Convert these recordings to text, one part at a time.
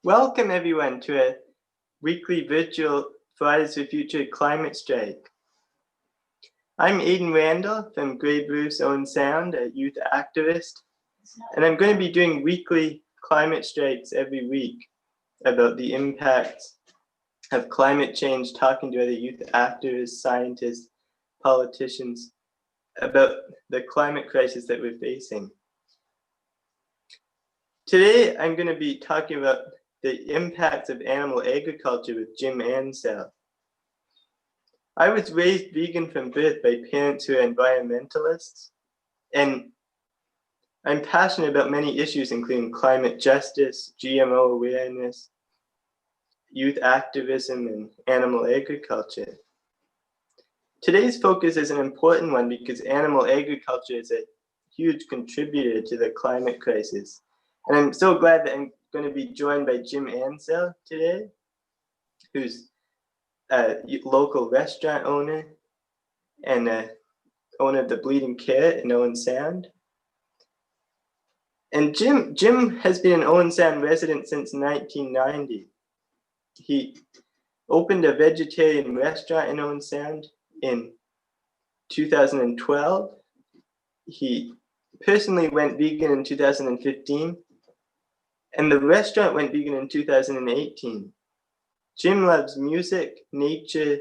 Welcome everyone to a weekly virtual Fridays for Future climate strike. I'm Aidan Randall from Grey Bruce Owen Sound, a youth activist, and I'm going to be doing weekly climate strikes every week about the impacts of climate change, talking to other youth activists, scientists, politicians about the climate crisis that we're facing. Today, I'm going to be talking about the impacts of animal agriculture with Jim Ansell. I was raised vegan from birth by parents who are environmentalists, and I'm passionate about many issues including climate justice, GMO awareness, youth activism, and animal agriculture. Today's focus is an important one because animal agriculture is a huge contributor to the climate crisis. And I'm so glad that I'm going to be joined by Jim Ansell today, who's a local restaurant owner and owner of the Bleeding Carrot in Owen Sound. And Jim has been an Owen Sound resident since 1990. He opened a vegetarian restaurant in Owen Sound in 2012. He personally went vegan in 2015. And the restaurant went vegan in 2018. Jim loves music, nature,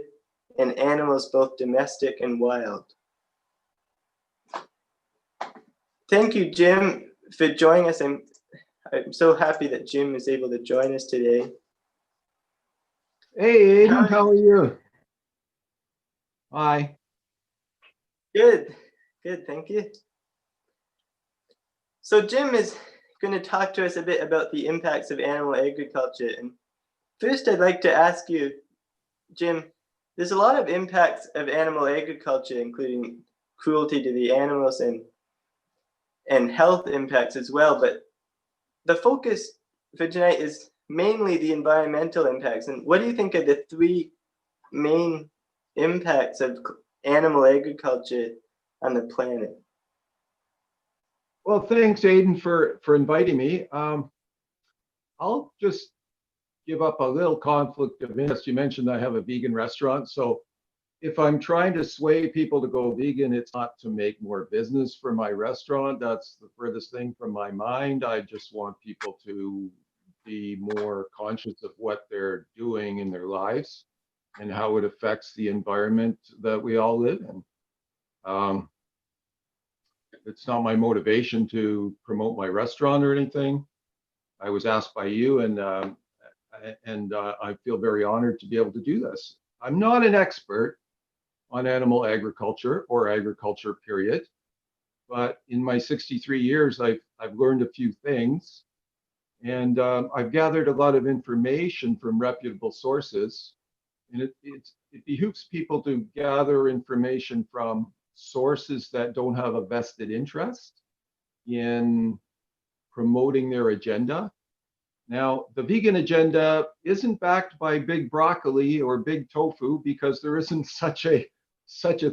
and animals, both domestic and wild. Thank you, Jim, for joining us. I'm so happy that Jim is able to join us today. Hey, Aidan, how are you? Hi. Good, thank you. So Jim is going to talk to us a bit about the impacts of animal agriculture. And first, I'd like to ask you, Jim, there's a lot of impacts of animal agriculture, including cruelty to the animals and health impacts as well. But the focus for tonight is mainly the environmental impacts. And what do you think are the three main impacts of animal agriculture on the planet? Well, thanks, Aidan, for inviting me. I'll just give up a little conflict of interest. You mentioned I have a vegan restaurant. So if I'm trying to sway people to go vegan, it's not to make more business for my restaurant. That's the furthest thing from my mind. I just want people to be more conscious of what they're doing in their lives and how it affects the environment that we all live in. It's not my motivation to promote my restaurant or anything. I was asked by you, and I feel very honored to be able to do this. I'm not an expert on animal agriculture or agriculture, period. But in my 63 years, I've learned a few things, and I've gathered a lot of information from reputable sources. And it behooves people to gather information from sources that don't have a vested interest in promoting their agenda. Now, the vegan agenda isn't backed by big broccoli or big tofu because there isn't such a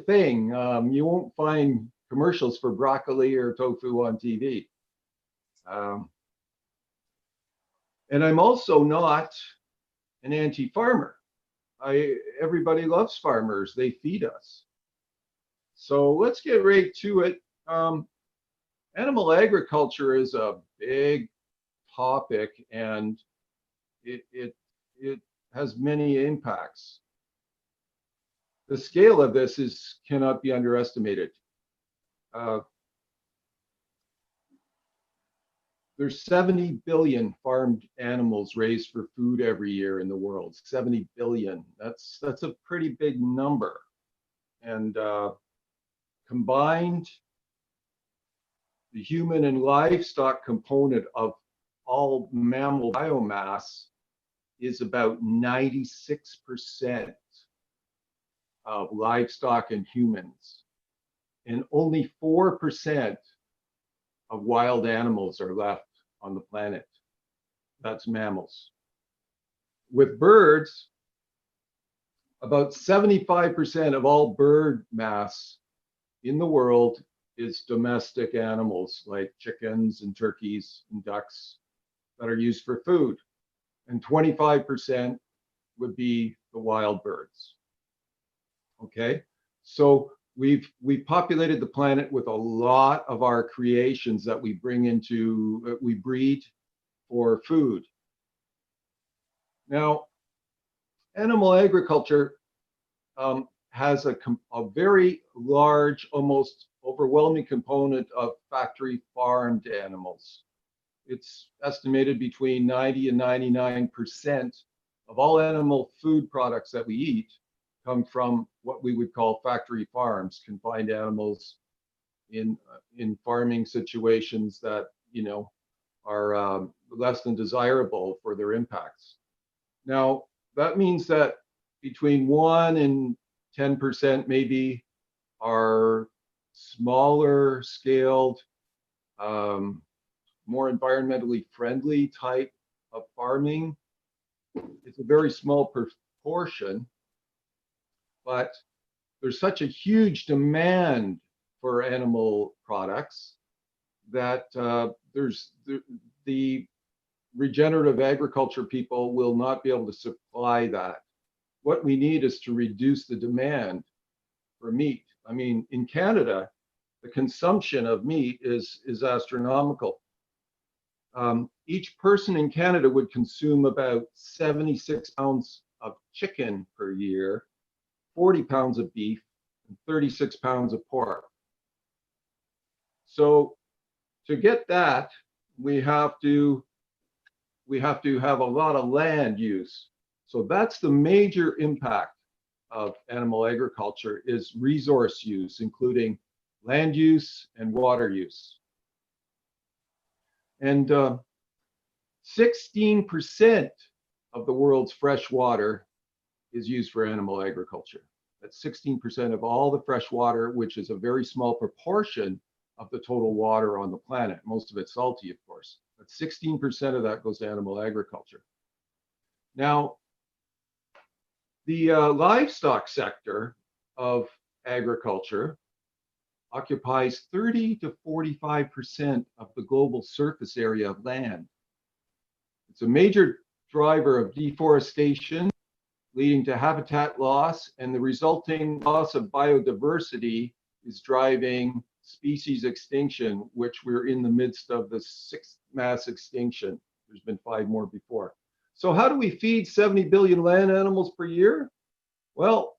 thing. You won't find commercials for broccoli or tofu on TV. And I'm also not an anti-farmer. Everybody loves farmers. They feed us. So let's get right to it. Animal agriculture is a big topic, and it has many impacts. The scale of this cannot be underestimated. There's 70 billion farmed animals raised for food every year in the world. 70 billion. That's a pretty big number. And combined, the human and livestock component of all mammal biomass is about 96% of livestock and humans. And only 4% of wild animals are left on the planet. That's mammals. With birds, about 75% of all bird mass in the world is domestic animals like chickens and turkeys and ducks that are used for food. and 25% would be the wild birds. Okay, so we've populated the planet with a lot of our creations that we bring into, we breed for food. Now, animal agriculture has a very large, almost overwhelming component of factory farmed animals. It's estimated between 90 and 99% of all animal food products that we eat come from what we would call factory farms, confined animals in farming situations that, you know, are less than desirable for their impacts. Now, that means that between 1 and 10% maybe are smaller scaled, more environmentally friendly type of farming. It's a very small proportion, but there's such a huge demand for animal products that the regenerative agriculture people will not be able to supply that. What we need is to reduce the demand for meat. I mean, in Canada, the consumption of meat is astronomical. Each person in Canada would consume about 76 pounds of chicken per year, 40 pounds of beef, and 36 pounds of pork. So to get that, we have to have a lot of land use. So that's the major impact of animal agriculture, is resource use, including land use and water use. And 16% of the world's fresh water is used for animal agriculture. That's 16% of all the fresh water, which is a very small proportion of the total water on the planet. Most of it's salty, of course, but 16% of that goes to animal agriculture. Now, the livestock sector of agriculture occupies 30 to 45% of the global surface area of land. It's a major driver of deforestation, leading to habitat loss, and the resulting loss of biodiversity is driving species extinction, which we're in the midst of the 6th mass extinction. There's been 5 more before. So how do we feed 70 billion land animals per year? Well,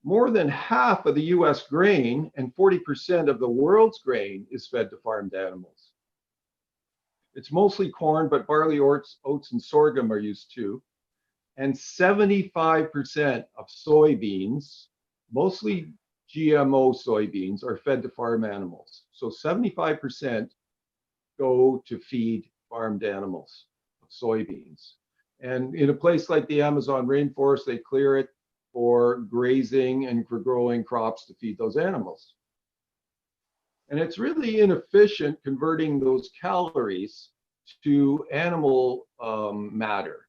more than half of the US grain and 40% of the world's grain is fed to farmed animals. It's mostly corn, but barley, oats, and sorghum are used too. And 75% of soybeans, mostly GMO soybeans, are fed to farm animals. So 75% go to feed farmed animals of soybeans. And in a place like the Amazon rainforest, they clear it for grazing and for growing crops to feed those animals. And it's really inefficient converting those calories to animal matter.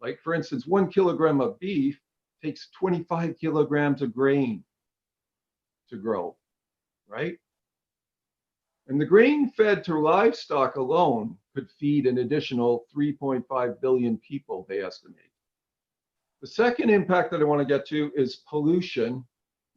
Like, for instance, 1 kilogram of beef takes 25 kilograms of grain to grow, right? And the grain fed to livestock alone could feed an additional 3.5 billion people, they estimate. The second impact that I want to get to is pollution,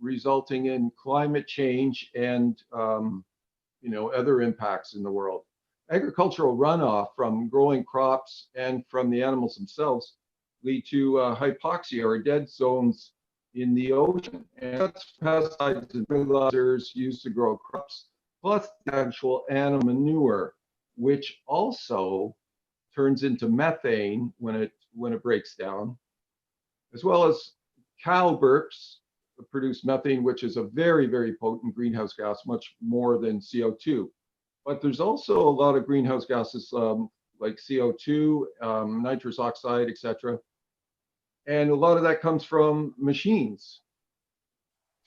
resulting in climate change and other impacts in the world. Agricultural runoff from growing crops and from the animals themselves lead to hypoxia, or dead zones in the ocean. And that's pesticides and fertilizers used to grow crops, plus the actual animal manure, which also turns into methane when it breaks down, as well as cow burps produce methane, which is a very, very potent greenhouse gas, much more than CO2. But there's also a lot of greenhouse gases like CO2, nitrous oxide, etc. And a lot of that comes from machines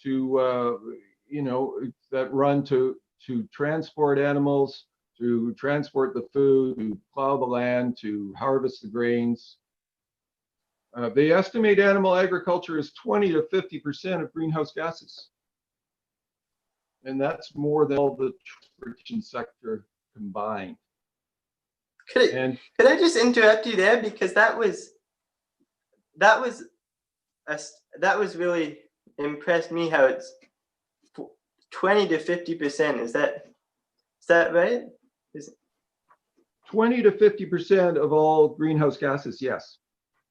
that run to transport animals, to transport the food, to plow the land, to harvest the grains. They estimate animal agriculture is 20 to 50% of greenhouse gases. And that's more than all the transportation sector combined. And could I just interrupt you there, because that was that was really impressed me, how it's 20 to 50%. Is that right? Is, 20 to 50% of all greenhouse gases, yes.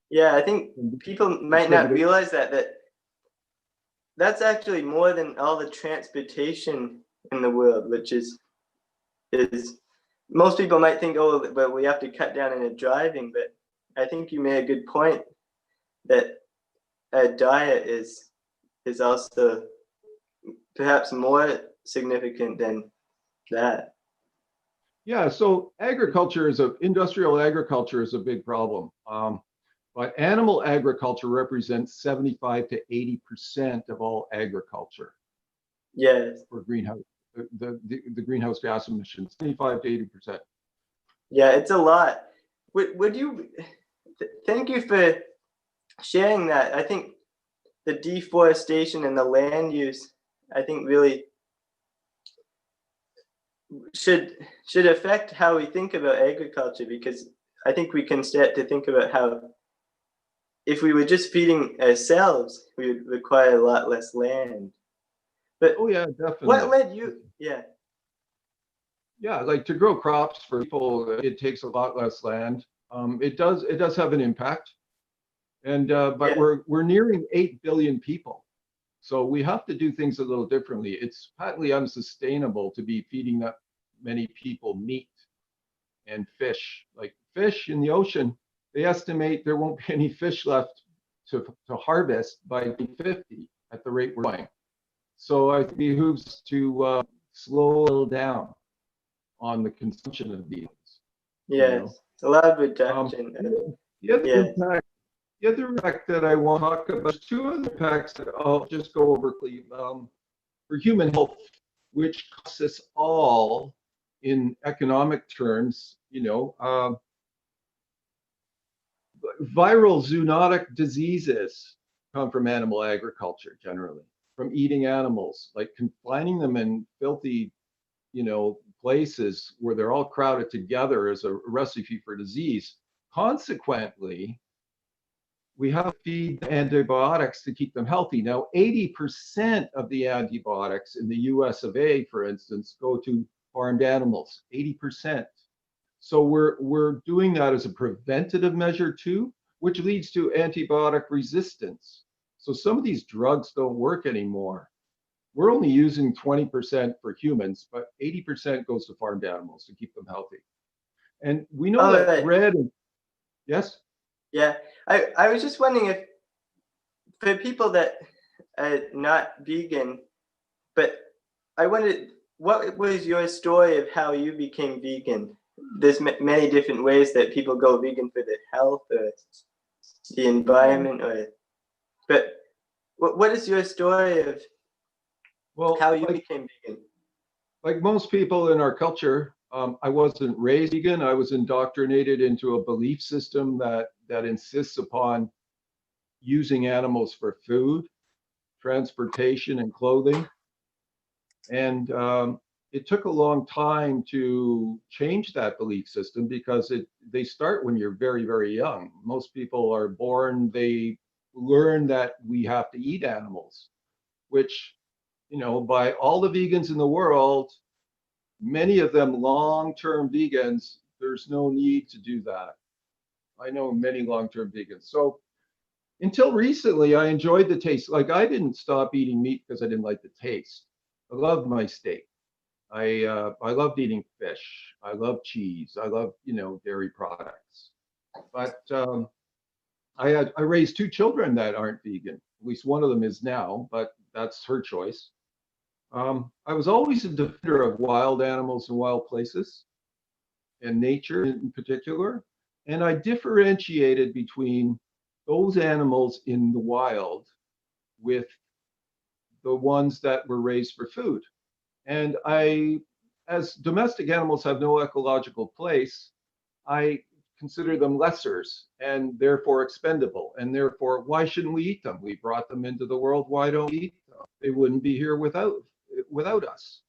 yeah, I think people might not realize that that's actually more than all the transportation in the world, which is most people might think, oh, but we have to cut down on the driving, but I think you made a good point that a diet is also perhaps more significant than that. Yeah, so industrial agriculture is a big problem. But animal agriculture represents 75 to 80% of all agriculture. Yes. For greenhouse, the greenhouse gas emissions, 75 to 80%. Yeah, it's a lot. Would you, thank you for sharing that. I think the deforestation and the land use, I think, really should affect how we think about agriculture, because I think we can start to think about how if we were just feeding ourselves, we would require a lot less land. But oh yeah, definitely. What led you? Yeah. Yeah, like to grow crops for people, it takes a lot less land. It does have an impact, and but Yeah. we're nearing 8 billion people, so we have to do things a little differently. It's patently unsustainable to be feeding that many people meat and fish. Like fish in the ocean, they estimate there won't be any fish left to harvest by 2050 at the rate we're going. So it behooves to slow down on the consumption of these. Yes, a lot of reduction. The other impact that I want to talk about, two other impacts that I'll just go over quickly. For human health, which costs us all in economic terms, viral zoonotic diseases come from animal agriculture generally, from eating animals, like confining them in filthy, places where they're all crowded together is a recipe for disease. Consequently, we have to feed antibiotics to keep them healthy. Now, 80% of the antibiotics in the US of A, for instance, go to farmed animals, 80%. So we're doing that as a preventative measure too, which leads to antibiotic resistance. So some of these drugs don't work anymore. We're only using 20% for humans, but 80% goes to farmed animals to keep them healthy. And we know that red, yes? Yeah, I was just wondering if for people that are not vegan, but I wondered, what was your story of how you became vegan? There's many different ways that people go vegan for their health or the environment, but what is your story of how you became vegan? Like most people in our culture, I wasn't raised vegan. I was indoctrinated into a belief system that insists upon using animals for food, transportation, and clothing. And it took a long time to change that belief system because they start when you're very, very young. Most people are born, they learn that we have to eat animals, which, by all the vegans in the world, many of them long-term vegans, there's no need to do that. I know many long-term vegans. So until recently, I enjoyed the taste. Like I didn't stop eating meat because I didn't like the taste. I loved my steak. I loved eating fish. I love cheese. I love, dairy products. But I raised two children that aren't vegan. At least one of them is now, but that's her choice. I was always a defender of wild animals and wild places and nature in particular. And I differentiated between those animals in the wild with the ones that were raised for food. And as domestic animals have no ecological place, I consider them lessers and therefore expendable. And therefore, why shouldn't we eat them? We brought them into the world. Why don't we eat them? They wouldn't be here without us.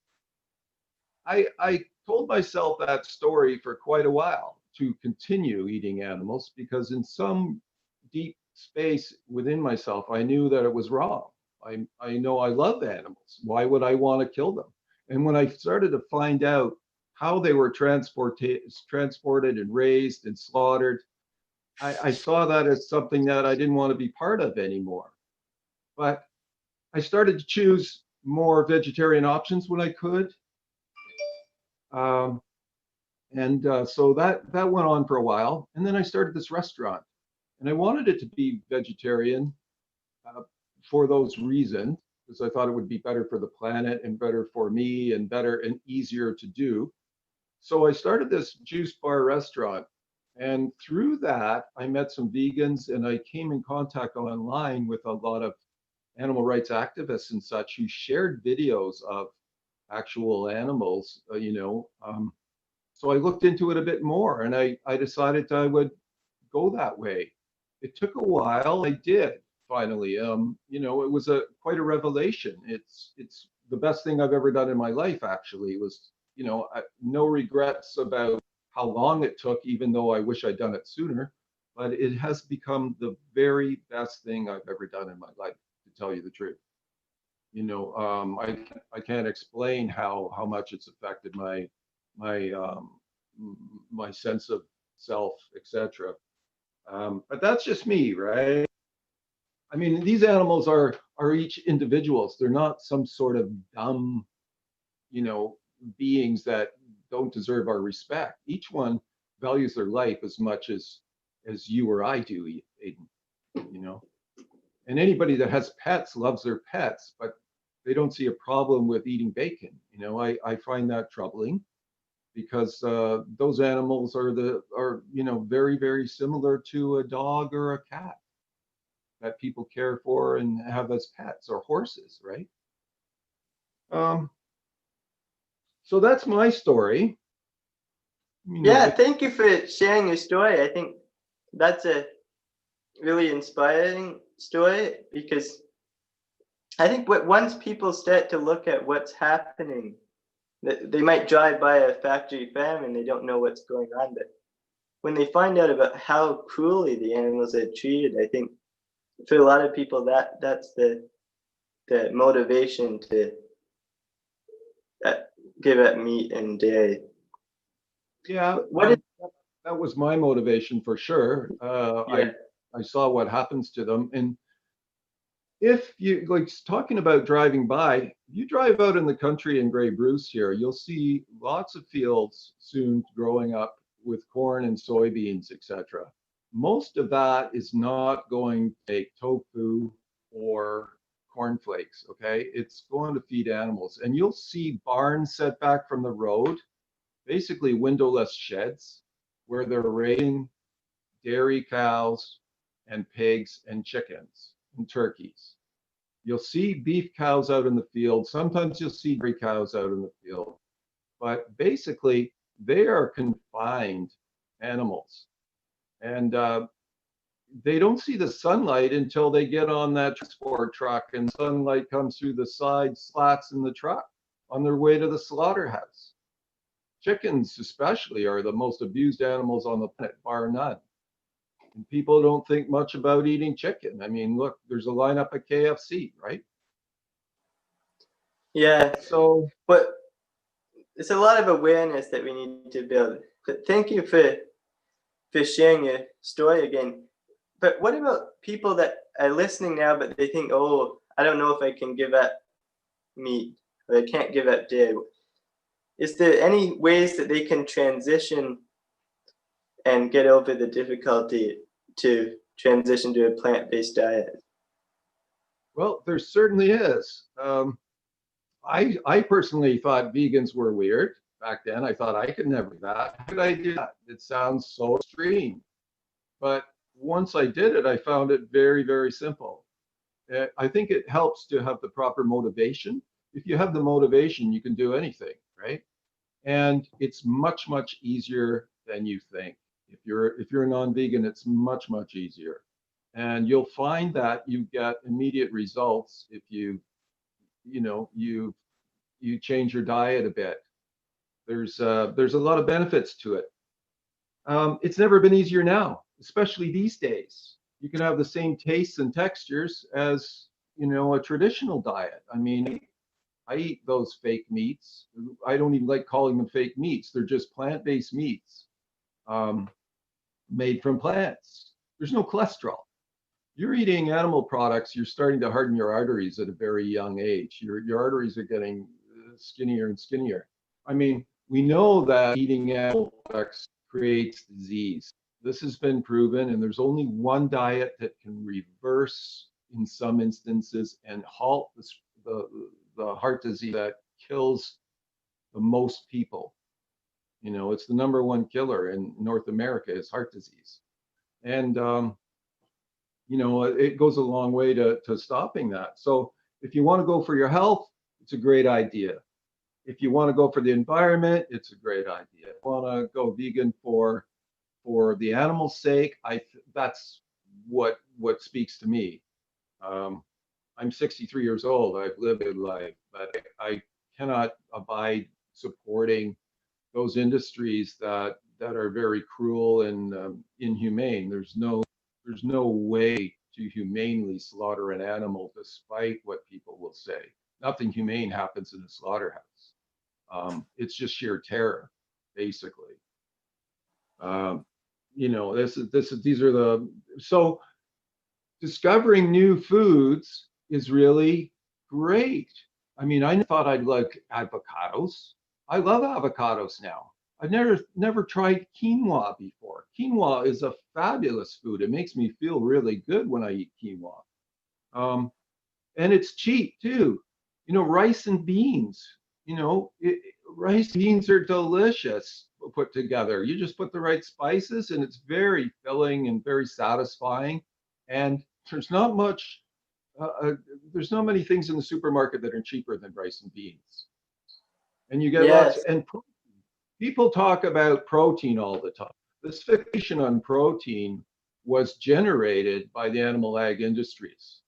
I told myself that story for quite a while. to continue eating animals because in some deep space within myself, I knew that it was wrong. I know I love animals. Why would I want to kill them? And when I started to find out how they were transported and raised and slaughtered, I saw that as something that I didn't want to be part of anymore. But I started to choose more vegetarian options when I could. Um, so that went on for a while. And then I started this restaurant. And I wanted it to be vegetarian uh, for those reasons, because I thought it would be better for the planet and better for me and better and easier to do. So I started this juice bar restaurant. And through that, I met some vegans and I came in contact online with a lot of animal rights activists and such who shared videos of actual animals, so I looked into it a bit more and I decided I would go that way. It took a while. I did finally. It was quite a revelation. It's the best thing I've ever done in my life. Actually, it was no regrets about how long it took, even though I wish I'd done it sooner. But it has become the very best thing I've ever done in my life, to tell you the truth. I can't explain how much it's affected my my sense of self, etc. But that's just me, right? I mean, these animals are each individuals. They're not some sort of dumb, you know, beings that don't deserve our respect. Each one values their life as much as you or I do, Aiden. You know, and anybody that has pets loves their pets, but they don't see a problem with eating bacon. I find that troubling because those animals are very, very similar to a dog or a cat that people care for and have as pets, or horses, right? Um, so that's my story. Yeah, thank you for sharing your story. I think that's a really inspiring story because I think once people start to look at what's happening, they might drive by a factory farm and they don't know what's going on, but when they find out about how cruelly the animals are treated, I think for a lot of people that's the motivation to uh, give up meat and dairy. Yeah, What is that was my motivation for sure. yeah. I saw what happens to them, and if you like talking about driving by, you drive out in the country in Grey Bruce here, you'll see lots of fields soon growing up with corn and soybeans, etc. Most of that is not going to take tofu or cornflakes, okay? It's going to feed animals. And you'll see barns set back from the road, basically windowless sheds where they're raising dairy cows and pigs and chickens and turkeys. You'll see beef cows out in the field. Sometimes you'll see dairy cows out in the field. But basically, they are confined animals. And they don't see the sunlight until they get on that transport truck and sunlight comes through the side slats in the truck on their way to the slaughterhouse. Chickens, especially, are the most abused animals on the planet, bar none. And people don't think much about eating chicken. I mean, look, there's a lineup at KFC, right? Yeah, So, but it's a lot of awareness that we need to build. But thank you for sharing your story again. But what about people that are listening now, but they think, oh, I don't know if I can give up meat or I can't give up dairy. Is there any ways that they can transition and get over the difficulty to transition to a plant-based diet? well, there certainly is. I personally thought vegans were weird back then. I thought I could never do that. How could I do that? It sounds so extreme. But once I did it, I found it very, very simple. I think it helps to have the proper motivation. If you have the motivation, you can do anything, right? And it's much, much easier than you think. If you're a non-vegan, it's much, much easier. And you'll find that you get immediate results if you change your diet a bit. There's a lot of benefits to it. It's never been easier now, especially these days. You can have the same tastes and textures as, a traditional diet. I mean, I eat those fake meats. I don't even like calling them fake meats. They're just plant-based meats, um, made from plants. There's no cholesterol. You're eating animal products, you're starting to harden your arteries at a very young age. Your arteries are getting skinnier and skinnier. I mean, we know that eating animal products creates disease. This has been proven, and there's only one diet that can reverse, in some instances, and halt the heart disease that kills the most people. It's the number one killer in North America is heart disease. And it goes a long way to stopping that. So if you want to go for your health, it's a great idea. If you want to go for the environment, it's a great idea. If you want to go vegan for the animal's sake, that's what speaks to me. I'm 63 years old. I've lived a life, but I cannot abide supporting those industries that are very cruel and inhumane. There's no way to humanely slaughter an animal, despite what people will say. Nothing humane happens in a slaughterhouse. It's just sheer terror, basically. These are so discovering new foods is really great. I mean, I thought I'd like avocados. I love avocados now. I've never tried quinoa before. Quinoa is a fabulous food. It makes me feel really good when I eat quinoa. And it's cheap too. Rice and beans. Rice beans are delicious put together. You just put the right spices and it's very filling and very satisfying. And there's not much, there's not many things in the supermarket that are cheaper than rice and beans. And you get lots, Yes. and people talk about protein all the time. This fixation on protein was generated by the animal ag industries.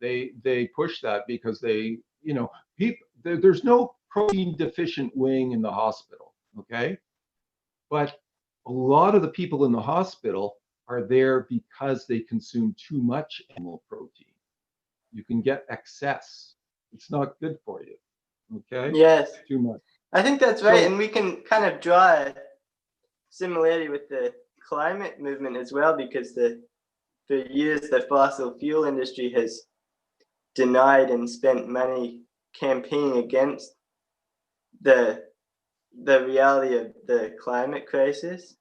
They push that because there's no protein deficient wing in the hospital, okay? But a lot of the people in the hospital are there because they consume too much animal protein. You can get excess. It's not good for you, okay? Yes. Too much. I think that's right. And we can kind of draw a similarity with the climate movement as well, because for years the fossil fuel industry has denied and spent money campaigning against the reality of the climate crisis,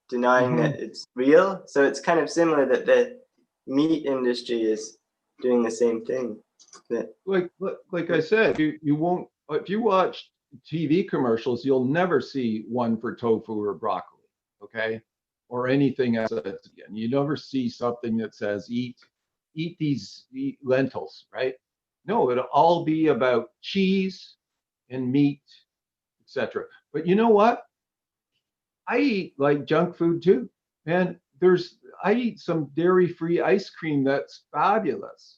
denying that it's real. So it's kind of similar that the meat industry is doing the same thing. Like I said, you won't, if you watch TV commercials, you'll never see one for tofu or broccoli, okay, or anything else. Again, you never see something that says eat lentils, right? No, it'll all be about cheese and meat, etc. But you know what? I eat like junk food too, and I eat some dairy-free ice cream that's fabulous.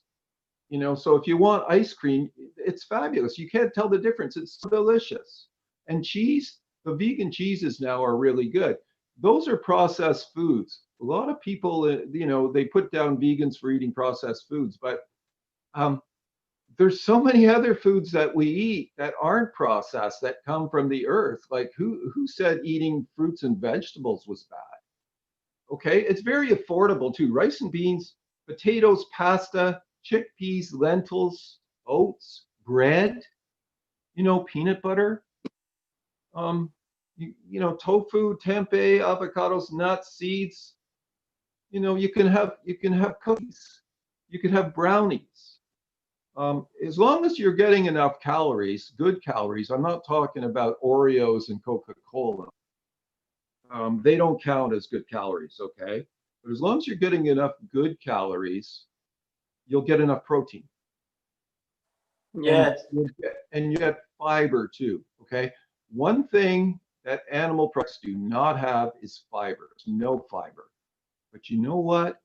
So if you want ice cream, it's fabulous. You can't tell the difference. It's so delicious. And cheese, the vegan cheeses now are really good. Those are processed foods. A lot of people, they put down vegans for eating processed foods, but there's so many other foods that we eat that aren't processed, that come from the earth. Like who said eating fruits and vegetables was bad? Okay, it's very affordable too. Rice and beans, potatoes, pasta, chickpeas, lentils, oats, bread, peanut butter, tofu, tempeh, avocados, nuts, seeds. You can have cookies, you can have brownies. As long as you're getting enough calories, good calories. I'm not talking about Oreos and Coca-Cola. They don't count as good calories, okay? But as long as you're getting enough good calories, you'll get enough protein. Yes. And you get fiber too, okay? One thing that animal products do not have is fiber. There's no fiber. But you know what?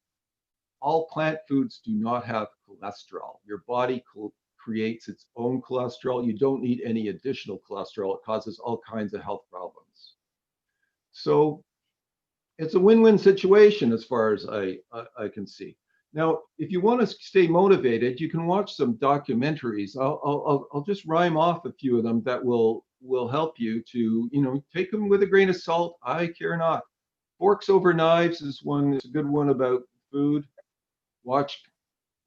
All plant foods do not have cholesterol. Your body creates its own cholesterol. You don't need any additional cholesterol. It causes all kinds of health problems. So it's a win-win situation as far as I can see. Now, if you want to stay motivated, you can watch some documentaries. I'll just rhyme off a few of them that will help you to, take them with a grain of salt. I care not. Forks Over Knives is one. It's a good one about food. Watch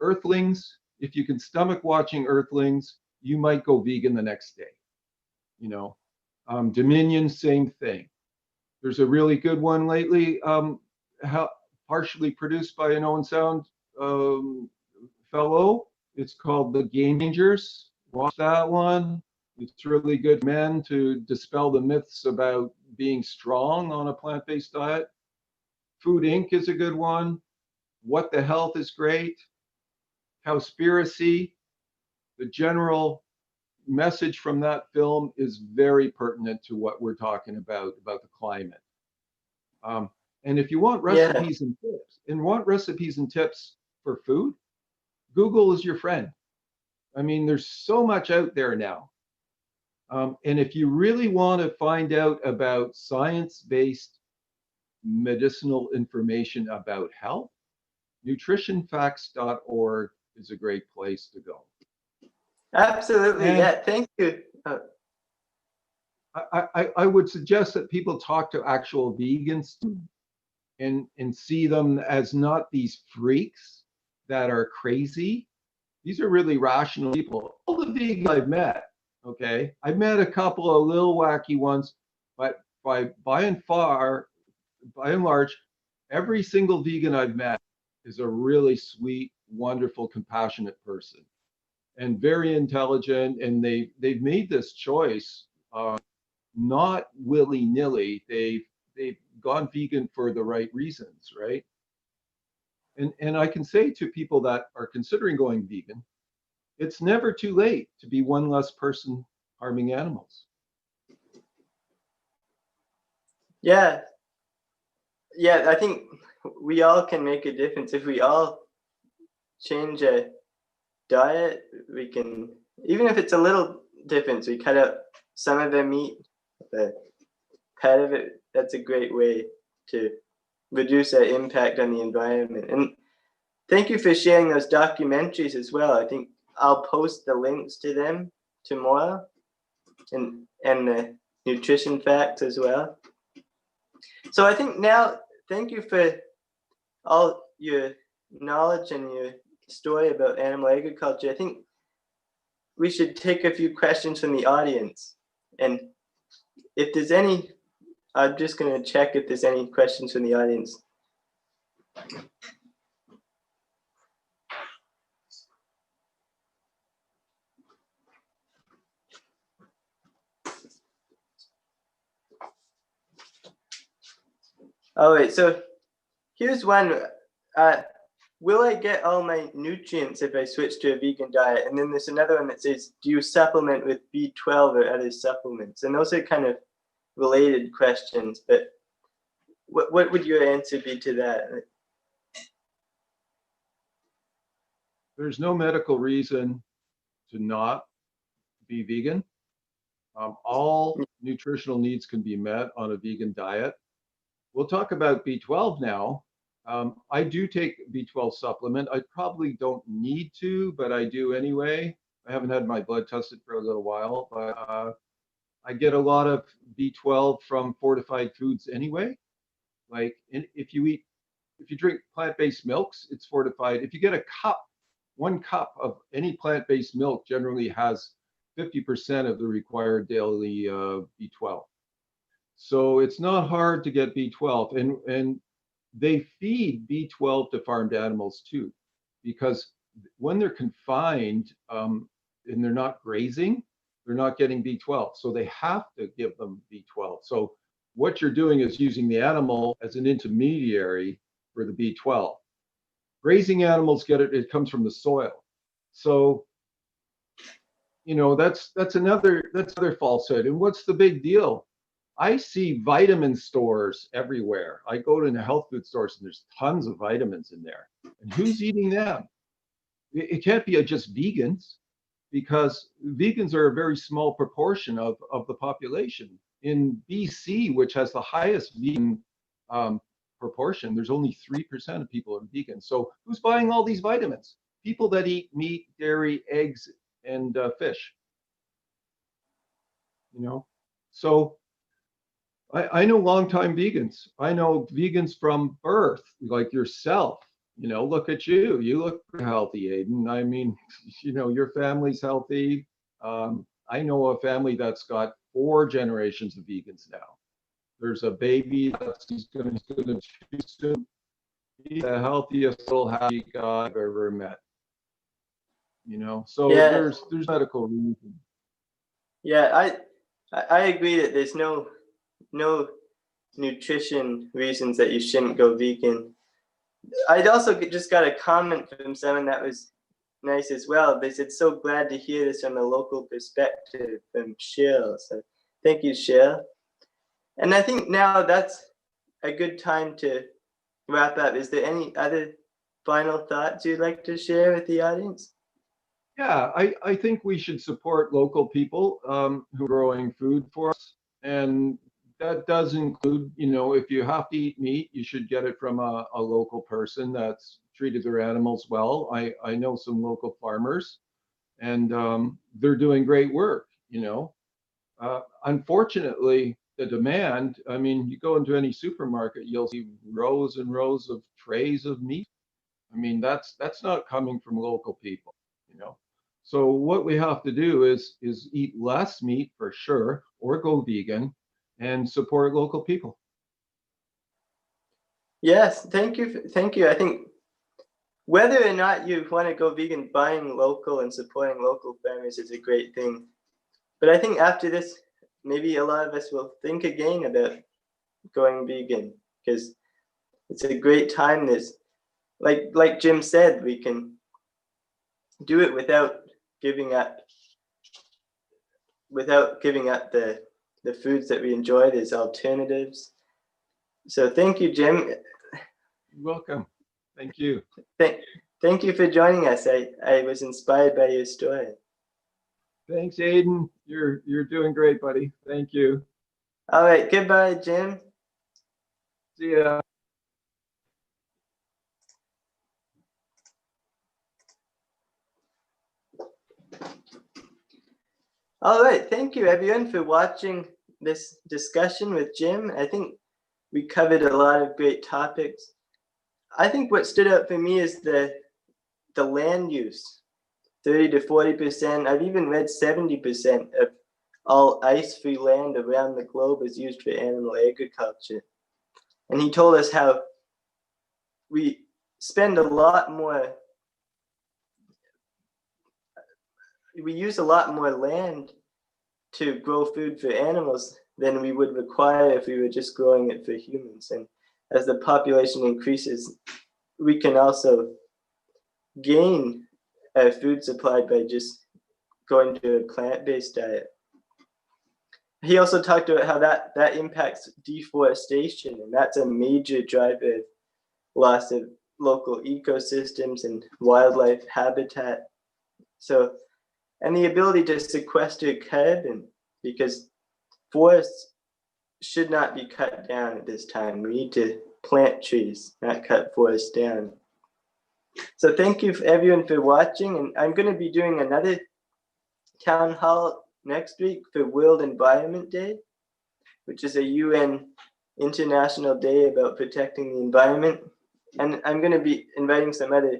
Earthlings. If you can stomach watching Earthlings, you might go vegan the next day. Dominion, same thing. There's a really good one lately, partially produced by an Owen Sound fellow. It's called The Game Changers. Watch that one. It's really good for men to dispel the myths about being strong on a plant-based diet. Food Inc. is a good one. What the Health is great. Cowspiracy. The general message from that film is very pertinent to what we're talking about the climate. And if you want recipes and tips for food, Google is your friend. I mean, there's so much out there now. And if you really want to find out about science-based medicinal information about health, nutritionfacts.org is a great place to go. Absolutely. And yeah. Thank you. I would suggest that people talk to actual vegans and see them as not these freaks that are crazy. These are really rational people. All the vegans I've met, okay, I've met a couple of little wacky ones, but by and large, every single vegan I've met is a really sweet, wonderful, compassionate person, and very intelligent. And they've made this choice, not willy-nilly. They've gone vegan for the right reasons, right? And I can say to people that are considering going vegan, it's never too late to be one less person harming animals. Yeah. Yeah, I think we all can make a difference. If we all change a diet, we can, even if it's a little difference, we cut out some of the meat, the part of it, that's a great way to reduce our impact on the environment. And thank you for sharing those documentaries as well. I think I'll post the links to them tomorrow, and the nutrition facts as well. So I think now, thank you for all your knowledge and your story about animal agriculture. I think we should take a few questions from the audience. And if there's any, I'm just going to check if there's any questions from the audience. All right, so here's one. Will I get all my nutrients if I switch to a vegan diet? And then there's another one that says, do you supplement with B12 or other supplements? And those are kind of related questions, but what would your answer be to that? There's no medical reason to not be vegan. All nutritional needs can be met on a vegan diet. We'll talk about B12 now. I do take B12 supplement. I probably don't need to, but I do anyway. I haven't had my blood tested for a little while, but I get a lot of B12 from fortified foods anyway. Like if you drink plant-based milks, it's fortified. If you get one cup of any plant-based milk generally has 50% of the required daily B12. So it's not hard to get B12, and they feed B12 to farmed animals too, because when they're confined and they're not grazing, they're not getting B12. So they have to give them B12. So what you're doing is using the animal as an intermediary for the B12. Grazing animals get it, it comes from the soil. So, that's another falsehood. And what's the big deal? I see vitamin stores everywhere. I go to the health food stores and there's tons of vitamins in there. And who's eating them? It can't be just vegans, because vegans are a very small proportion of the population. In BC, which has the highest vegan proportion, there's only 3% of people are vegan. So who's buying all these vitamins? People that eat meat, dairy, eggs, and fish. You know, so I know longtime vegans. I know vegans from birth, like yourself. You know, look at you. You look healthy, Aiden. I mean, you know, your family's healthy. I know a family that's got 4 generations of vegans now. There's a baby that's going to choose soon. He's the healthiest little happy guy I've ever met. You know, so Yeah, there's medical reason. yeah, I agree that there's no nutrition reasons that you shouldn't go vegan. I also just got a comment from someone that was nice as well. They said, so glad to hear this from a local perspective from Cheryl. So thank you, Cheryl. And I think now that's a good time to wrap up. Is there any other final thoughts you'd like to share with the audience? Yeah, I think we should support local people who are growing food for us. And that does include, you know, if you have to eat meat, you should get it from a local person that's treated their animals well. I know some local farmers, and they're doing great work, you know. Unfortunately, the demand, I mean, you go into any supermarket, you'll see rows and rows of trays of meat. I mean, that's not coming from local people, you know. So what we have to do is eat less meat for sure, or go vegan, and support local people. Yes, thank you. Thank you. I think whether or not you want to go vegan, buying local and supporting local farmers is a great thing. But I think after this, maybe a lot of us will think again about going vegan, because it's a great time. There's like Jim said, we can do it without giving up the foods that we enjoy. There's alternatives. So thank you, Jim. You're welcome. Thank you. Thank you for joining us. I was inspired by your story. Thanks, Aiden. You're doing great, buddy. Thank you. All right, goodbye, Jim. See ya. All right, thank you everyone for watching this discussion with Jim. I think we covered a lot of great topics. I think what stood out for me is the land use, 30 to 40%. I've even read 70% of all ice-free land around the globe is used for animal agriculture. And he told us how we spend a lot more, we use a lot more land to grow food for animals than we would require if we were just growing it for humans. And as the population increases, we can also gain a food supply by just going to a plant-based diet. He also talked about how that impacts deforestation, and that's a major driver of loss of local ecosystems and wildlife habitat. So, and the ability to sequester carbon, because forests should not be cut down at this time. We need to plant trees, not cut forests down. So thank you everyone for watching, and I'm going to be doing another town hall next week for World Environment Day, which is a UN International Day about protecting the environment. And I'm going to be inviting some other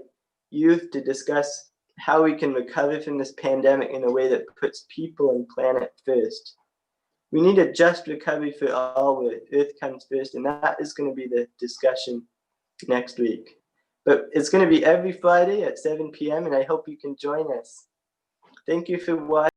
youth to discuss how we can recover from this pandemic in a way that puts people and planet first. We need a just recovery for all where Earth comes first, and that is going to be the discussion next week. But it's going to be every Friday at 7 p.m., and I hope you can join us. Thank you for watching.